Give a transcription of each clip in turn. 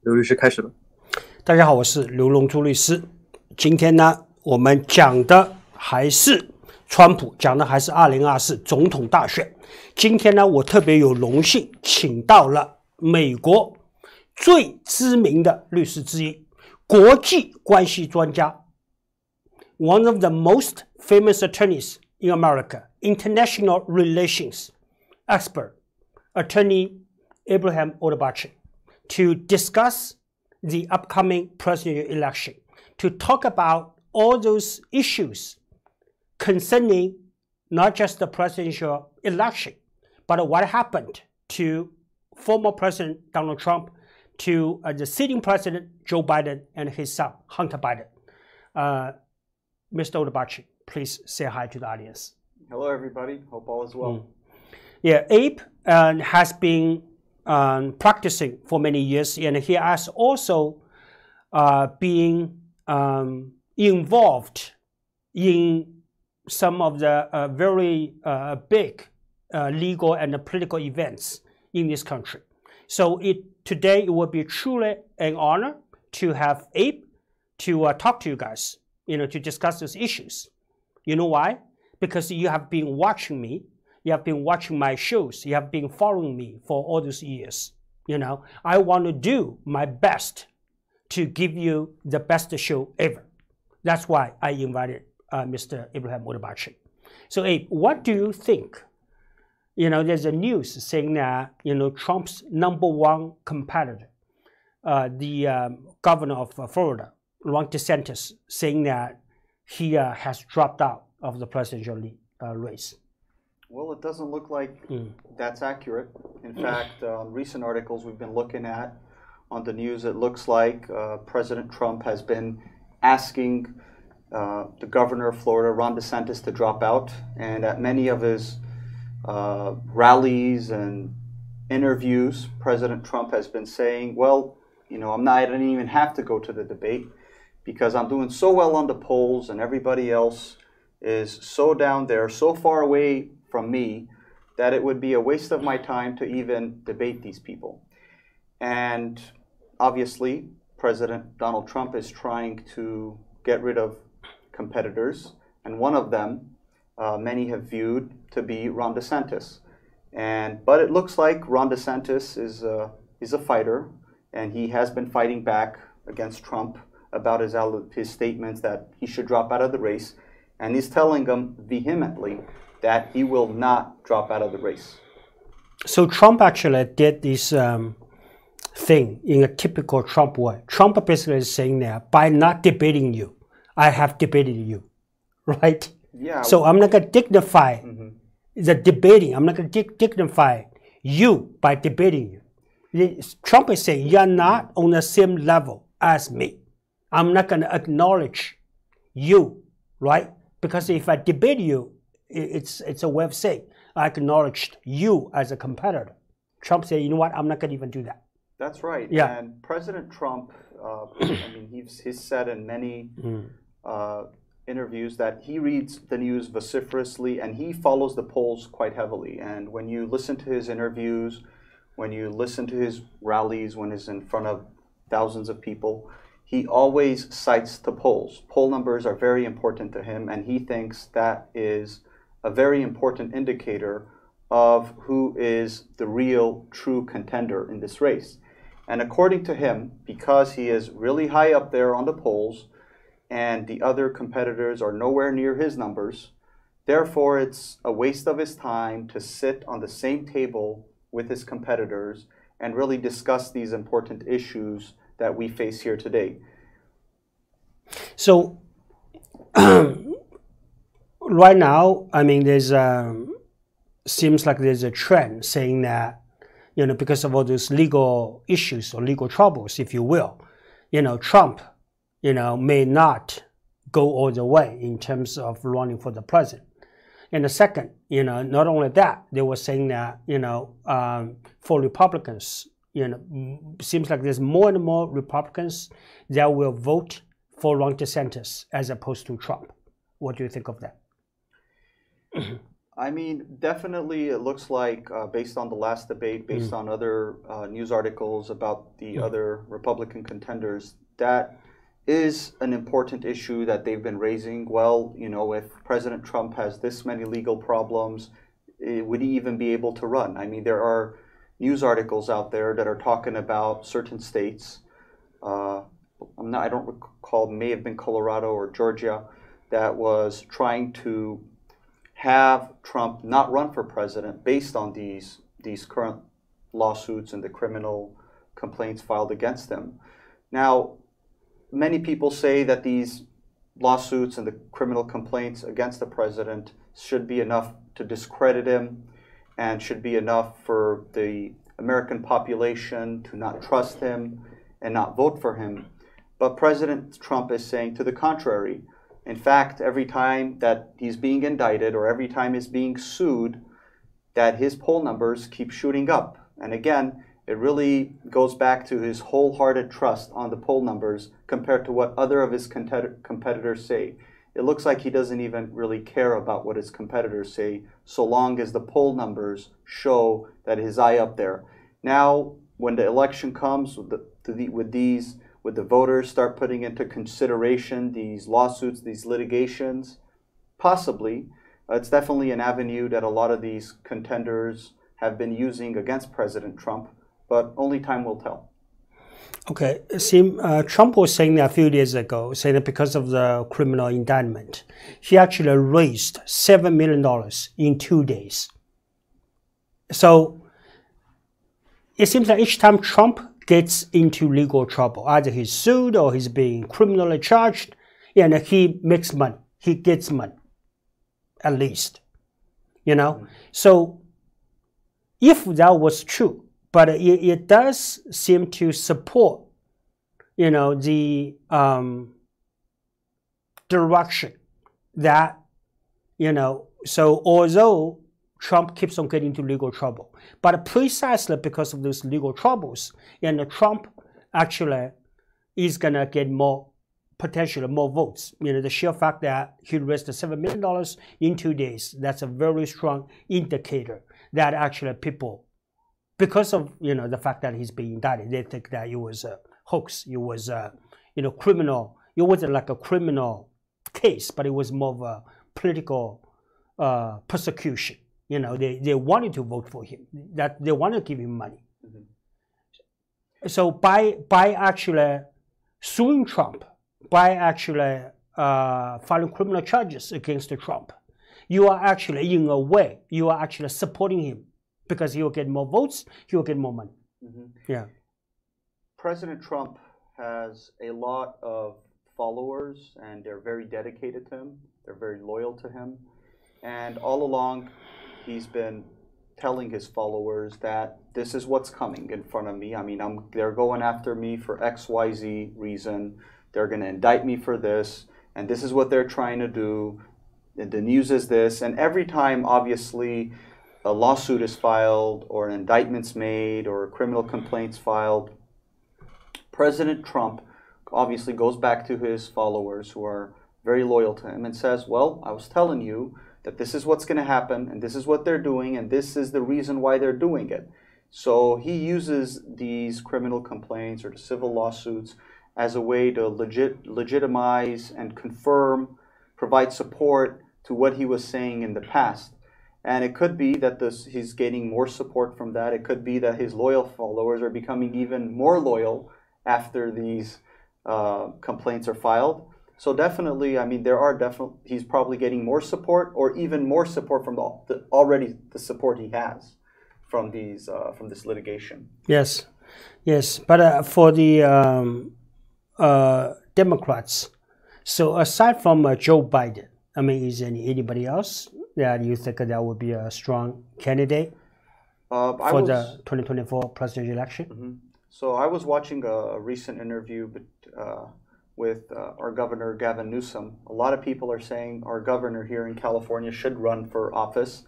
刘律师开始了。大家好，我是刘龙珠律师。今天呢，我们讲的还是川普，讲的还是2024总统大选。今天呢，我特别有荣幸请到了美国最知名的律师之一，国际关系专家 ，one of the most famous attorneys in America, international relations expert, Attorney Abraham Odebachi, to discuss the upcoming presidential election, to talk about all those issues concerning not just the presidential election, but what happened to former President Donald Trump, to the sitting president Joe Biden and his son Hunter Biden. Mr. Odebachi, please say hi to the audience. Hello, everybody. Hope all is well. Yeah, Abe has been practicing for many years, and he has also been involved in some of the very big legal and political events in this country. So today it will be truly an honor to have Abe to talk to you guys, to discuss those issues. You know why? Because you have been watching me. You have been watching my shows. You have been following me for all those years. I want to do my best to give you the best show ever. That's why I invited Mr. Abraham Odebachi. So, Abe, what do you think? There's a news saying that, Trump's #1 competitor, the governor of Florida, Ron DeSantis, saying that he has dropped out of the presidential race. Well, it doesn't look like that's accurate. In fact, recent articles we've been looking at on the news, it looks like President Trump has been asking the governor of Florida, Ron DeSantis, to drop out. And at many of his rallies and interviews, President Trump has been saying, well, I didn't even have to go to the debate because I'm doing so well on the polls and everybody else is so down there, so far away from me, that it would be a waste of my time to even debate these people. And obviously, President Donald Trump is trying to get rid of competitors, and one of them many have viewed to be Ron DeSantis. But it looks like Ron DeSantis is a fighter, and he has been fighting back against Trump about his statements that he should drop out of the race, and he's telling him vehemently that he will not drop out of the race. So Trump actually did this thing in a typical Trump way. Trump basically is saying that by not debating you, I have debated you, right? Yeah. So I'm not going to dignify the debating. I'm not going to dignify you by debating you. Trump is saying you're not on the same level as me. I'm not going to acknowledge you, right? Because if I debate you, it's a way of saying I acknowledged you as a competitor. Trump said, you know what, I'm not going to even do that. That's right. Yeah. And President Trump, he's said in many interviews that he reads the news vociferously and he follows the polls quite heavily. And when you listen to his interviews, when you listen to his rallies, when he's in front of thousands of people, he always cites the polls. Poll numbers are very important to him, and he thinks that is a very important indicator of who is the real, true contender in this race. And according to him, because he is really high up there on the polls and the other competitors are nowhere near his numbers, therefore it's a waste of his time to sit on the same table with his competitors and really discuss these important issues that we face here today. So right now, there's seems like there's a trend saying that, because of all those legal issues or legal troubles, if you will, Trump, may not go all the way in terms of running for the president. And the second, not only that, they were saying that, for Republicans, seems like there's more and more Republicans that will vote for Ron DeSantis as opposed to Trump. What do you think of that? I mean, definitely it looks like, based on the last debate, based on other news articles about the other Republican contenders, that is an important issue that they've been raising. Well, you know, if President Trump has this many legal problems, would he even be able to run? I mean, there are news articles out there that are talking about certain states. I don't recall, may have been Colorado or Georgia, that was trying to have Trump not run for president based on these current lawsuits and the criminal complaints filed against him. Now, many people say that these lawsuits and the criminal complaints against the president should be enough to discredit him and should be enough for the American population to not trust him and not vote for him. But President Trump is saying to the contrary. In fact, every time that he's being indicted or every time he's being sued, that his poll numbers keep shooting up. And again, it really goes back to his wholehearted trust on the poll numbers compared to what other of his competitors say. It looks like he doesn't even really care about what his competitors say, so long as the poll numbers show that his eye up there. Now, when the election comes, with the voters start putting into consideration these lawsuits, these litigations, possibly, it's definitely an avenue that a lot of these contenders have been using against President Trump, but only time will tell. Okay, Trump was saying a few days ago, saying that because of the criminal indictment, he actually raised $7 million in 2 days. So it seems that each time Trump gets into legal trouble, either he's sued or he's being criminally charged, and he makes money, he gets money, at least, you know. So if that was true, but it does seem to support, you know, the direction that, you know, so although Trump keeps on getting into legal trouble, but precisely because of those legal troubles, and Trump actually is gonna get potentially more votes. You know, the sheer fact that he raised $7 million in 2 days, that's a very strong indicator that actually people, because of, you know, the fact that he's being indicted, they think that it was a hoax, it was you know, criminal. It wasn't like a criminal case, but it was more of a political persecution. You know, they wanted to vote for him, that they want to give him money. So by actually suing Trump, by actually filing criminal charges against Trump, you are actually, in a way, you are actually supporting him, because he will get more votes, he will get more money. Yeah. President Trump has a lot of followers, and they're very dedicated to him. They're very loyal to him. And all along, he's been telling his followers that this is what's coming in front of me. I mean, they're going after me for XYZ reason. They're going to indict me for this, and this is what they're trying to do. And the news is this. And every time, obviously, a lawsuit is filed or an indictment's made or a criminal complaint's filed, President Trump obviously goes back to his followers who are very loyal to him and says, well, I was telling you that this is what's going to happen, and this is what they're doing, and this is the reason why they're doing it. So he uses these criminal complaints or the civil lawsuits as a way to legitimize and confirm, provide support to what he was saying in the past. And it could be that he's gaining more support from that. It could be that his loyal followers are becoming even more loyal after these complaints are filed. So definitely, I mean, he's probably getting more support, or even more support from the support he has from this litigation. Yes, yes. But for the Democrats, so aside from Joe Biden, I mean, is anybody else that you think that would be a strong candidate for the 2024 presidential election? So I was watching a recent interview with our governor, Gavin Newsom. A lot of people are saying our governor here in California should run for office.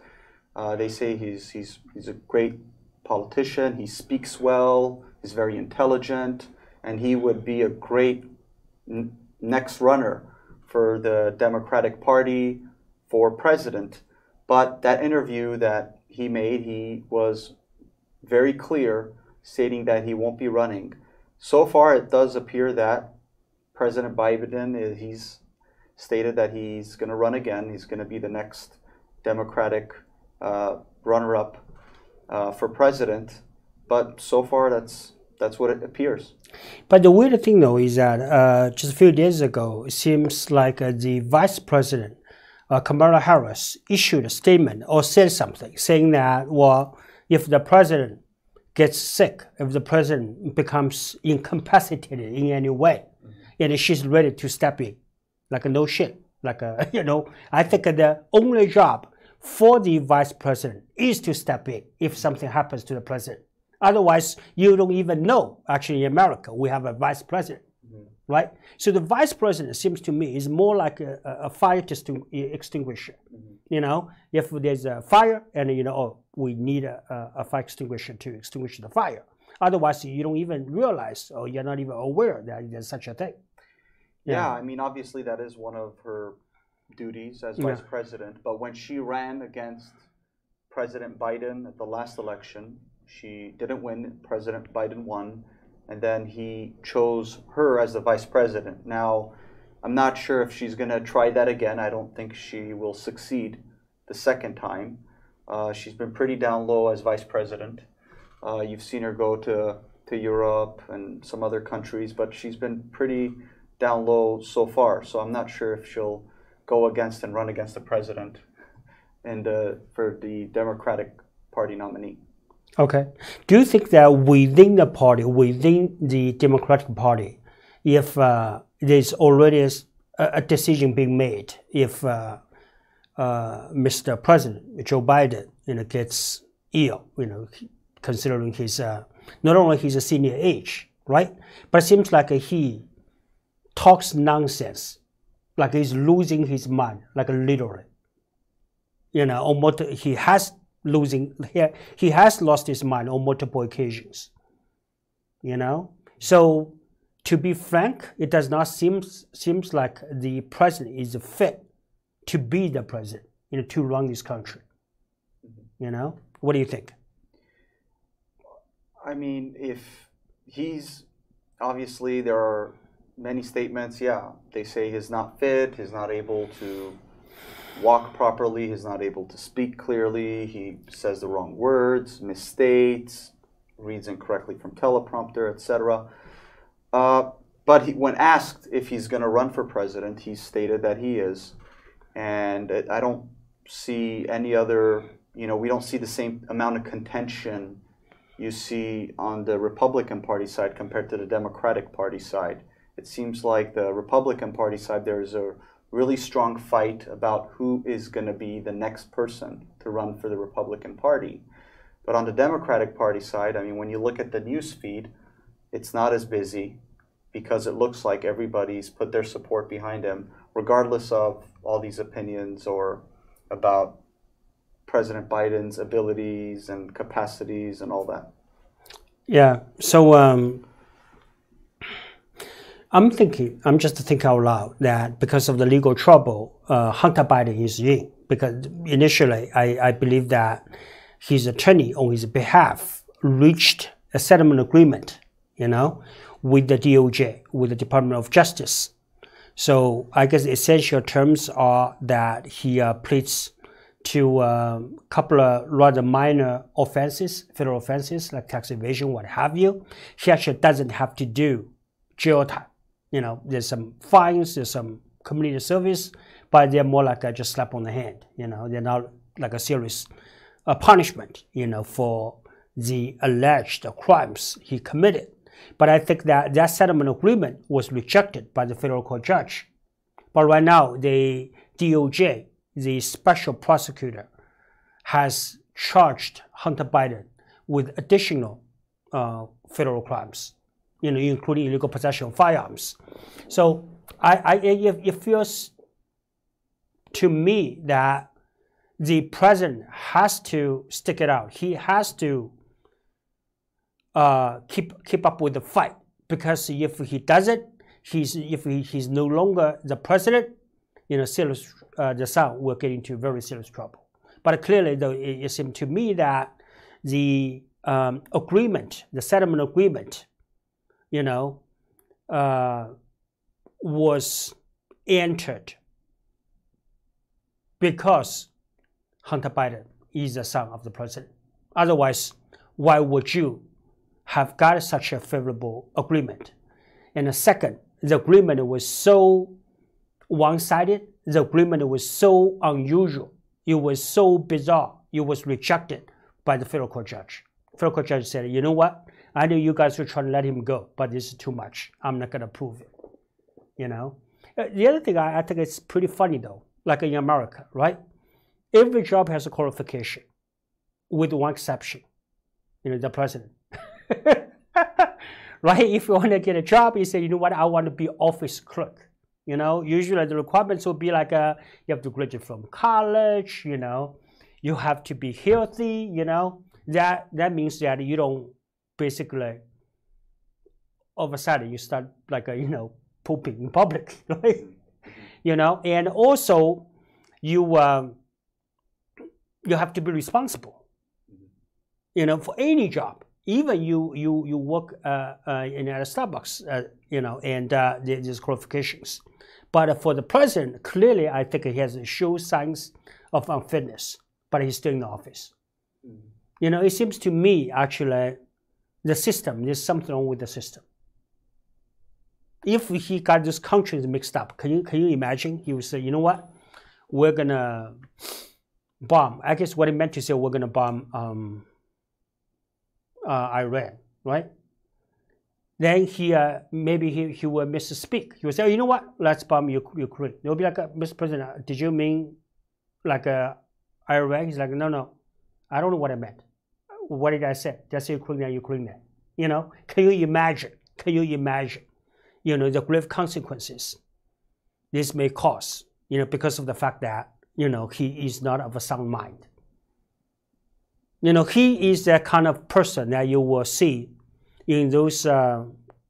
They say he's a great politician, he speaks well, he's very intelligent, and he would be a great next runner for the Democratic Party for president. But that interview that he made, he was very clear, stating that he won't be running. So far, it does appear that President Biden, he's stated that he's going to run again. He's going to be the next Democratic runner-up for president. But so far, that's what it appears. But the weird thing, though, is that just a few days ago, it seems like the Vice President, Kamala Harris, issued a statement or said something saying that, well, if the president gets sick, if the president becomes incapacitated in any way, and she's ready to step in, like a no shit, like a, you know, I think the only job for the vice president is to step in if something happens to the president. Otherwise, you don't even know, actually in America, we have a vice president, right? So the vice president seems to me is more like a fire extinguisher. You know, if there's a fire and, you know, oh, we need a fire extinguisher to extinguish the fire. Otherwise, you don't even realize, or you're not even aware that there's such a thing. Yeah, I mean, obviously that is one of her duties as vice president. But when she ran against President Biden at the last election, she didn't win. President Biden won. And then he chose her as the vice president. Now, I'm not sure if she's going to try that again. I don't think she will succeed the second time. She's been pretty down low as vice president. You've seen her go to Europe and some other countries, but she's been pretty down low so far. So I'm not sure if she'll go against and run against the president and for the Democratic Party nominee. Okay. Do you think that within the party, within the Democratic Party, if there's already a decision being made, if Mr. President Joe Biden, you know, gets ill, you know, considering his not only his senior age, right, but it seems like he talks nonsense, like he's losing his mind, like literally, you know, almost he has lost his mind on multiple occasions, you know. So to be frank, it does not seems like the president is fit to be the president, you know, to run this country. You know, what do you think? I mean, if he's obviously, there are many statements. Yeah, they say he's not fit. He's not able to walk properly. He's not able to speak clearly. He says the wrong words, misstates, reads incorrectly from teleprompter, etc. But when asked if he's going to run for president, he stated that he is. And I don't see any other, you know, we don't see the same amount of contention you see on the Republican Party side compared to the Democratic Party side. It seems like the Republican Party side, there's a really strong fight about who is going to be the next person to run for the Republican Party. But on the Democratic Party side, I mean, when you look at the news feed, it's not as busy because it looks like everybody's put their support behind him, regardless of all these opinions or about President Biden's abilities and capacities and all that. Yeah, so I'm just thinking out loud that because of the legal trouble Hunter Biden is in, because initially I believe that his attorney on his behalf reached a settlement agreement, you know, with the DOJ, with the Department of Justice. So I guess the essential terms are that he pleads to a couple of rather minor offenses, federal offenses like tax evasion, what have you. He actually doesn't have to do jail time. You know, there's some fines, there's some community service, but they're more like a just slap on the hand. You know, they're not like a serious punishment, you know, for the alleged crimes he committed. But I think that that settlement agreement was rejected by the federal court judge. But right now, the DOJ, the special prosecutor, has charged Hunter Biden with additional federal crimes, you know, including illegal possession of firearms. So it feels to me that the president has to stick it out. He has to keep up with the fight, because if he doesn't, if he's no longer the president, you know, the South will get into very serious trouble. But clearly, though, it seemed to me that the agreement, the settlement agreement, was entered because Hunter Biden is the son of the president. Otherwise, why would you have got such a favorable agreement? And the second, the agreement was so one-sided. The agreement was so unusual. It was so bizarre. It was rejected by the federal court judge. The federal court judge said, you know what? I know you guys are trying to let him go, but this is too much. I'm not going to approve it. The other thing I think it's pretty funny, though, like in America, right? Every job has a qualification, with one exception, the president. Right? If you want to get a job, you say, you know what, I want to be office clerk. Usually the requirements will be like you have to graduate from college, you have to be healthy, That means that you don't basically, all of a sudden you start like pooping in public, right? And also you have to be responsible, for any job. Even you work at a Starbucks, and there's qualifications. But for the president, clearly, I think he has shown signs of unfitness, but he's still in the office. It seems to me, actually, there's something wrong with the system. If he got these countries mixed up, can you imagine? He would say, you know what, we're going to bomb. I guess what he meant to say, we're going to bomb Iran, right? Then maybe he will misspeak. He will say, oh, you know what? Let's bomb Ukraine. They'll be like, Mr. President, did you mean like Iran? He's like, no, I don't know what I meant. What did I say? Did I say Ukraine? Can you imagine? The grave consequences this may cause, because of the fact that, he is not of a sound mind. He is that kind of person that you will see in those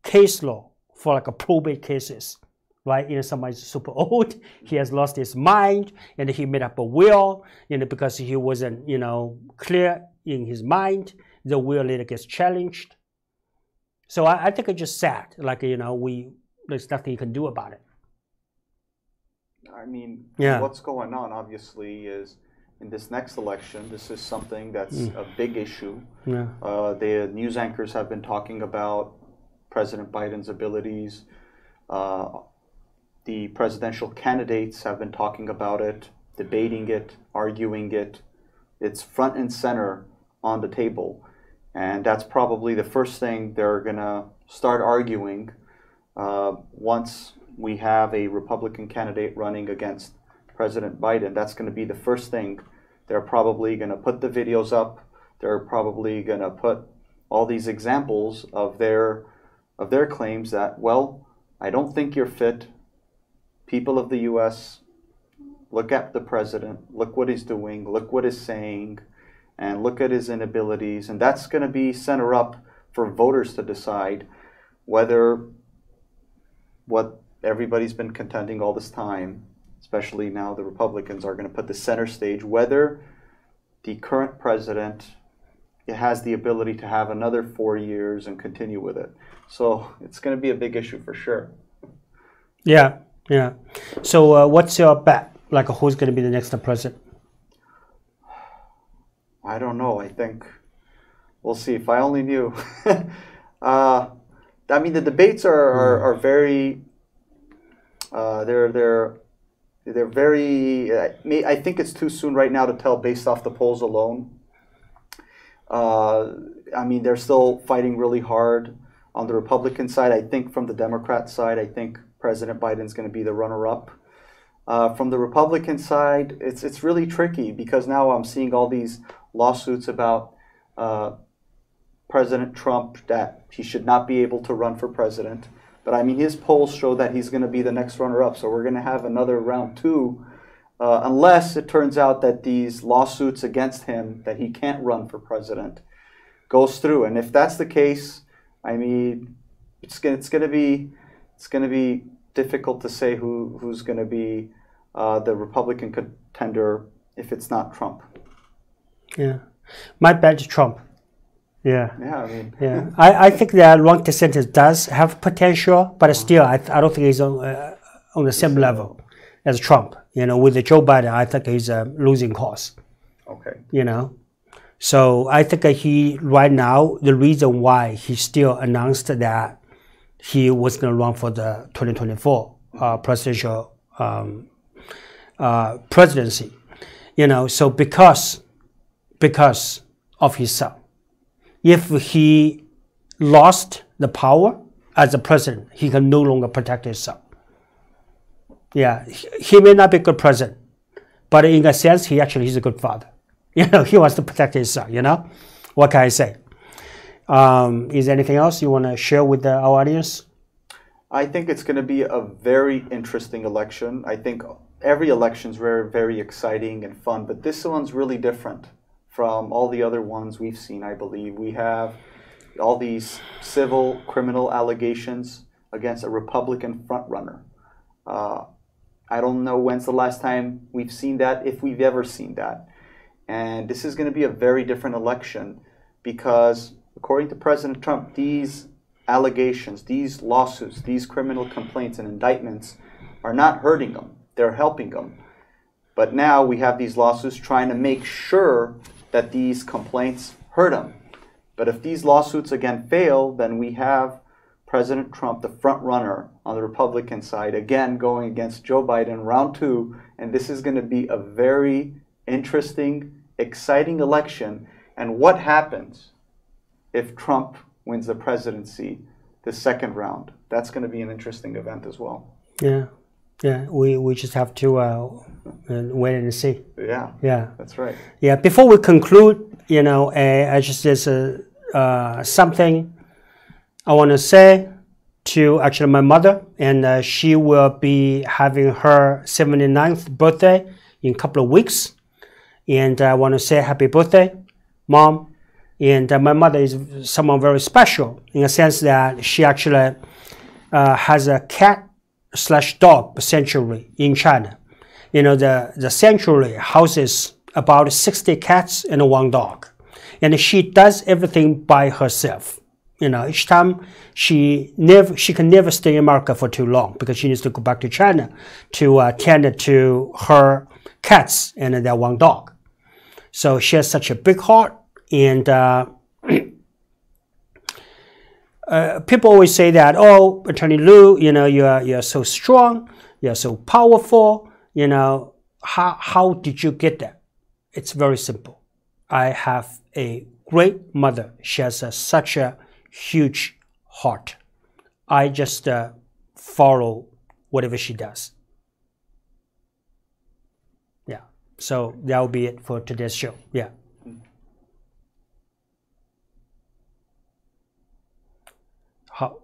case law for like a probate cases, right? Somebody's super old, he has lost his mind, and he made up a will, because he wasn't, clear in his mind. The will later gets challenged. So I think it's just sad. Like, there's nothing you can do about it. I mean, what's going on, obviously, is in this next election, this is something that's a big issue. Yeah. The news anchors have been talking about President Biden's abilities. The presidential candidates have been talking about it, debating it, arguing it. It's front and center on the table. And that's probably the first thing they're going to start arguing once we have a Republican candidate running against President Biden. That's going to be the first thing. They're probably going to put the videos up. They're probably going to put all these examples of their claims that, well, I don't think you're fit. People of the U.S., look at the president. Look what he's doing. Look what he's saying. And look at his inabilities. And that's going to be center up for voters to decide whether what everybody's been contending all this time, especially now the Republicans, are going to put the center stage, whether the current president has the ability to have another 4 years and continue with it. So it's going to be a big issue for sure. Yeah. So what's your bet? Like, who's going to be the next president? I don't know. I think we'll see. If I only knew. I mean, the debates are very. They're very. I think it's too soon right now to tell based off the polls alone. I mean, they're still fighting really hard on the Republican side. I think from the Democrat side, I think President Biden's going to be the runner-up. From the Republican side, it's really tricky because now I'm seeing all these lawsuits about President Trump that he should not be able to run for president. But I mean, his polls show that he's going to be the next runner-up. So we're going to have another round two, unless it turns out that these lawsuits against him that he can't run for president goes through. And if that's the case, I mean, it's going to be difficult to say who's going to be the Republican contender if it's not Trump. Yeah. My bad, Trump. Yeah. Yeah, I mean. Yeah. I think that Ron DeSantis does have potential, but still, I don't think he's on the same level as Trump. You know, with the Joe Biden, I think he's a losing cause. Okay. You know, so I think he right now the reason why he still announced that he was going to run for the 2024 presidential presidency. You know, so because of his son. If he lost the power as a president, he can no longer protect his son. Yeah, he may not be a good president, but in a sense, he's a good father. You know, he wants to protect his son, you know? What can I say? Is there anything else you want to share with our audience? I think it's going to be a very interesting election. I think every election is very, very exciting and fun, but this one's really different from all the other ones we've seen, I believe. We have all these civil criminal allegations against a Republican frontrunner. I don't know when's the last time we've seen that, if we've ever seen that. And this is going to be a very different election because, according to President Trump, these allegations, these lawsuits, these criminal complaints and indictments are not hurting them. They're helping them. But now we have these lawsuits trying to make sure that these complaints hurt him. But if these lawsuits again fail, then we have President Trump, the front runner on the Republican side, again going against Joe Biden, round 2. And this is going to be a very interesting, exciting election. And what happens if Trump wins the presidency the second round? That's going to be an interesting event as well. Yeah. Yeah, we just have to wait and see. Yeah, yeah, that's right. Yeah, before we conclude, you know, there's something I want to say to actually my mother, and she will be having her 79th birthday in a couple of weeks, and I want to say happy birthday, Mom. And my mother is someone very special in a sense that she actually has a cat/dog sanctuary in China. You know, the sanctuary houses about 60 cats and 1 dog. And she does everything by herself. You know, each time she can never stay in America for too long because she needs to go back to China to tend to her cats and their 1 dog. So she has such a big heart, and people always say that, oh, Attorney Liu, you know, you're so strong, you're so powerful, you know, how did you get that? It's very simple. I have a great mother. She has such a huge heart. I just follow whatever she does. Yeah, so that will be it for today's show. Yeah. How?